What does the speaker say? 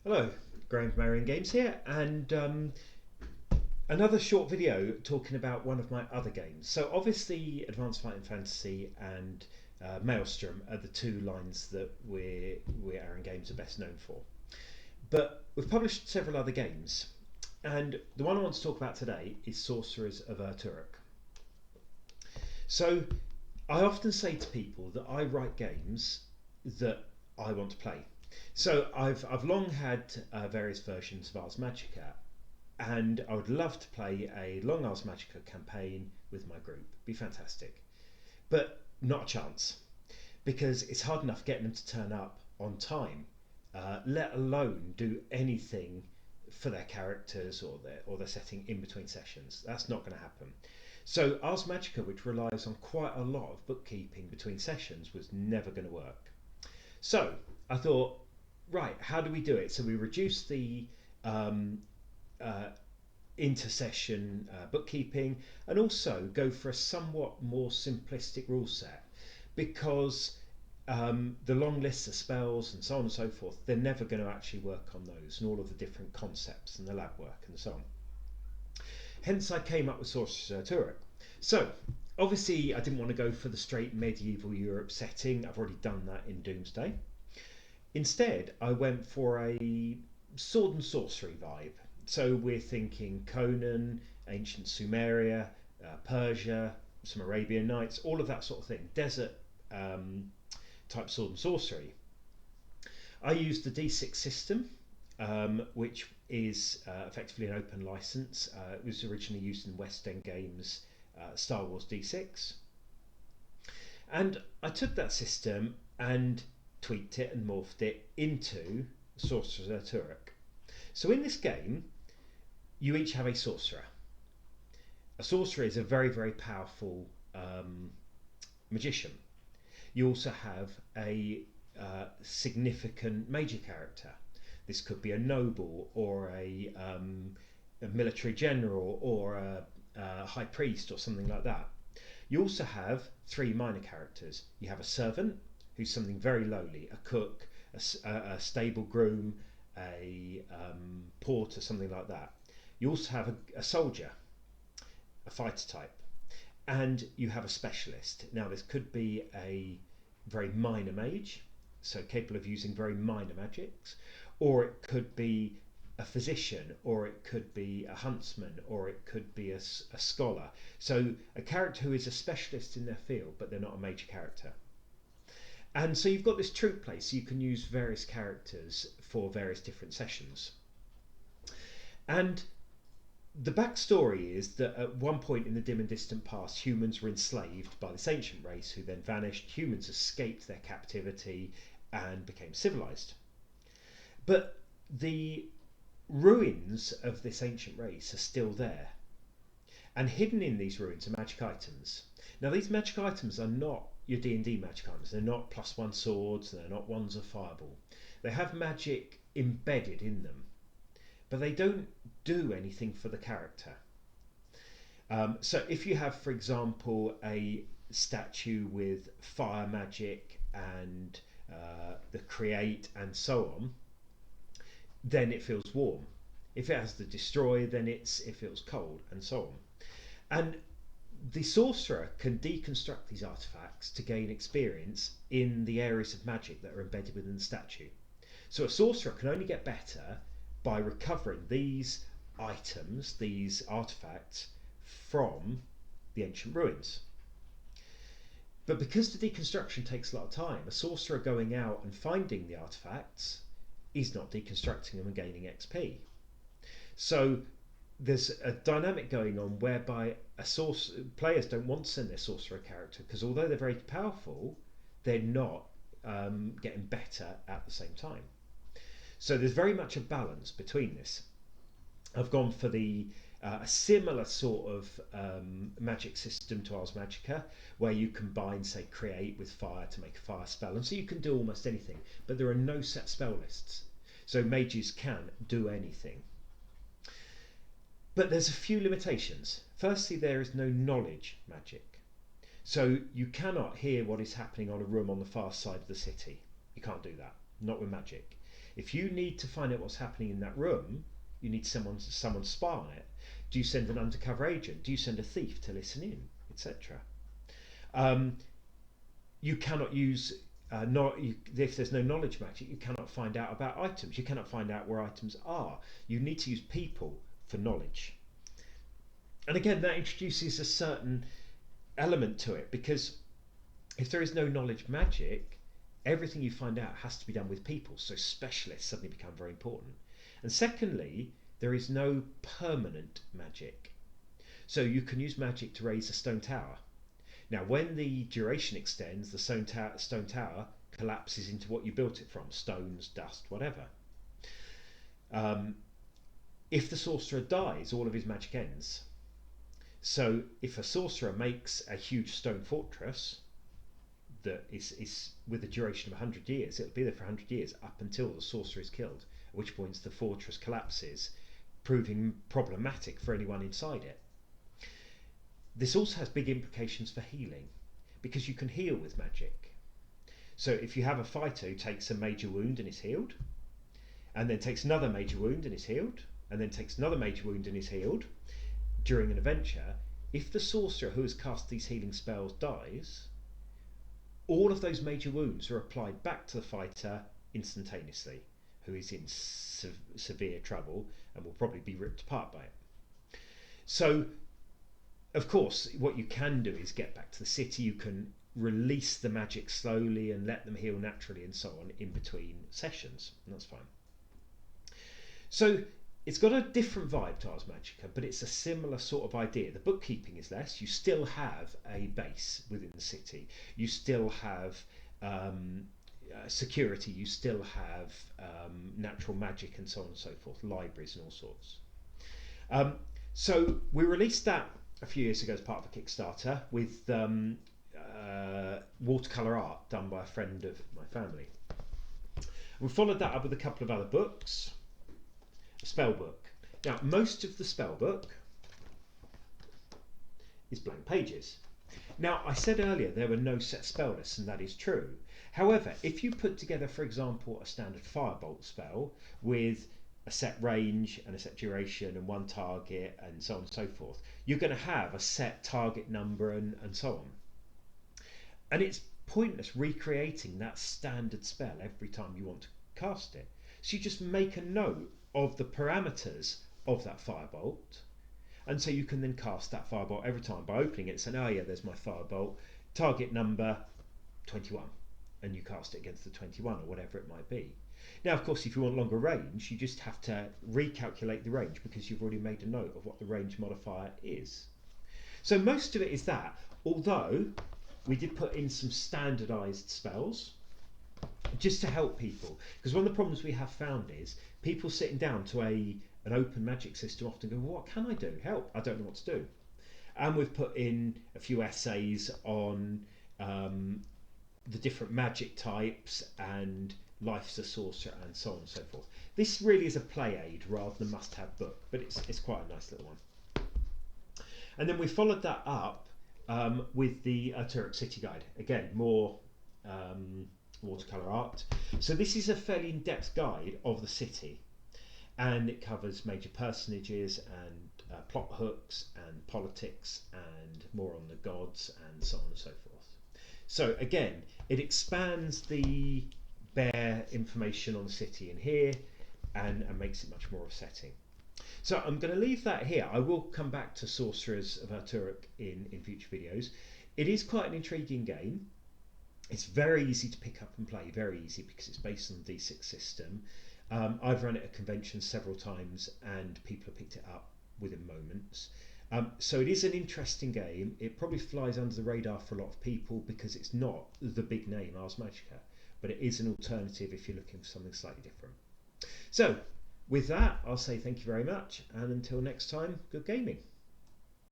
Hello, Graham from ArionGames here, and another short video talking about one of my other games. So obviously Advanced Fighting Fantasy and Maelstrom are the two lines that we're ArionGames are best known for. But we've published several other games, and the one I want to talk about today is Sorcerers of Ur-Turuk. So I often say to people that I write games that I want to play. So I've long had various versions of Ars Magica, and I would love to play a long Ars Magica campaign with my group. It'd be fantastic, but not a chance, because it's hard enough getting them to turn up on time, let alone do anything for their characters or their setting in between sessions. That's not going to happen. So Ars Magica, which relies on quite a lot of bookkeeping between sessions, was never going to work. So I thought, right, how do we do it? So we reduce the uh, inter-session bookkeeping, and also go for a somewhat more simplistic rule set, because the long lists of spells and so on and so forth, they're never going to actually work on those and all of the different concepts and the lab work and so on. Hence I came up with Sorcerers of Ur-Turuk. So obviously I didn't want to go for the straight medieval Europe setting. I've already done that in Doomsday. Instead I went for a sword and sorcery vibe. So we're thinking Conan, ancient Sumeria, Persia, some Arabian Nights, all of that sort of thing. Desert type sword and sorcery. I used the D6 system, which is effectively an open license. It was originally used in West End Games Star Wars D6. And I took that system and tweaked it and morphed it into Sorcerers of Ur-Turuk. So in this game, you each have a sorcerer. A sorcerer is a very, very powerful magician. You also have a significant major character. This could be a noble or a military general or a high priest or something like that. You also have three minor characters. You have a servant, who's something very lowly, a cook, a stable groom, a porter, something like that. You also have a soldier, a fighter type, and you have a specialist. Now this could be a very minor mage, so capable of using very minor magics, or it could be a physician, or it could be a huntsman, or it could be a scholar. So a character who is a specialist in their field, but they're not a major character. And so you've got this troop place, so you can use various characters for various different sessions. And the backstory is that at one point in the dim and distant past, humans were enslaved by this ancient race who then vanished. Humans escaped their captivity and became civilized. But the ruins of this ancient race are still there. And hidden in these ruins are magic items. Now these magic items are not your D&D magic items. They're not +1 swords, they're not wands of fireball. They have magic embedded in them, but they don't do anything for the character. So if you have, for example, a statue with fire magic and the create and so on, then it feels warm. If it has the destroy, then it feels cold, and so on. And the sorcerer can deconstruct these artifacts to gain experience in the areas of magic that are embedded within the statue. So a sorcerer can only get better by recovering these items, these artifacts, from the ancient ruins. But because the deconstruction takes a lot of time, a sorcerer going out and finding the artifacts is not deconstructing them and gaining XP. So there's a dynamic going on whereby players don't want to send their sorcerer character, because although they're very powerful, they're not getting better at the same time. So there's very much a balance between this. I've gone for a similar sort of magic system to Ars Magica, where you combine, say, create with fire to make a fire spell, and so you can do almost anything, but there are no set spell lists, so mages can do anything. But there's a few limitations. Firstly, there is no knowledge magic, so you cannot hear what is happening on a room on the far side of the city. You can't do that, not with magic. If you need to find out what's happening in that room, you need someone to spy on it. Do you send an undercover agent? Do you send a thief to listen in, etc.? You cannot use if there's no knowledge magic, you cannot find out about items. You cannot find out where items are. You need to use people for knowledge. And again, that introduces a certain element to it, because if there is no knowledge magic, everything you find out has to be done with people. So specialists suddenly become very important. And secondly, there is no permanent magic. So you can use magic to raise a stone tower. Now, when the duration extends, the stone tower collapses into what you built it from, stones, dust, whatever. If the sorcerer dies, all of his magic ends. So if a sorcerer makes a huge stone fortress that is with a duration of 100 years, it'll be there for 100 years up until the sorcerer is killed, at which point the fortress collapses, proving problematic for anyone inside it. This also has big implications for healing, because you can heal with magic. So if you have a fighter who takes a major wound and is healed, and then takes another major wound and is healed, and then takes another major wound and is healed during an adventure, if the sorcerer who has cast these healing spells dies, all of those major wounds are applied back to the fighter instantaneously, who is in severe trouble and will probably be ripped apart by it. So of course, what you can do is get back to the city. You can release the magic slowly and let them heal naturally and so on in between sessions, and that's fine. So it's got a different vibe to Ars Magica, but it's a similar sort of idea. The bookkeeping is less. You still have a base within the city. You still have security. You still have natural magic and so on and so forth, libraries and all sorts. So we released that a few years ago as part of a Kickstarter with watercolour art done by a friend of my family. We followed that up with a couple of other books. A spellbook. Now, most of the spellbook is blank pages. Now, I said earlier there were no set spell lists, and that is true. However, if you put together, for example, a standard firebolt spell with a set range and a set duration and one target and so on and so forth, you're going to have a set target number and so on. And it's pointless recreating that standard spell every time you want to cast it. So you just make a note of the parameters of that firebolt, and so you can then cast that firebolt every time by opening it and saying, oh yeah, there's my firebolt, target number 21, and you cast it against the 21 or whatever it might be. Now, of course, if you want longer range, you just have to recalculate the range because you've already made a note of what the range modifier is. So most of it is that, although we did put in some standardized spells just to help people, because one of the problems we have found is people sitting down to an open magic system often go, well, what can I do? Help, I don't know what to do. And we've put in a few essays on the different magic types and life as a sorcerer and so on and so forth. This really is a play aid rather than a must-have book, but it's quite a nice little one. And then we followed that up with the Ur-Turuk City Guide. Again, more watercolour art. So this is a fairly in-depth guide of the city, and it covers major personages and plot hooks and politics and more on the gods and so on and so forth. So again, it expands the bare information on the city in here and makes it much more of a setting. So I'm going to leave that here. I will come back to Sorcerers of Ur-Turuk in future videos. It is quite an intriguing game. It's very easy to pick up and play, very easy, because it's based on the D6 system. I've run it at conventions several times and people have picked it up within moments. So it is an interesting game. It probably flies under the radar for a lot of people because it's not the big name Ars Magica, but it is an alternative if you're looking for something slightly different. So with that, I'll say thank you very much, and until next time, good gaming.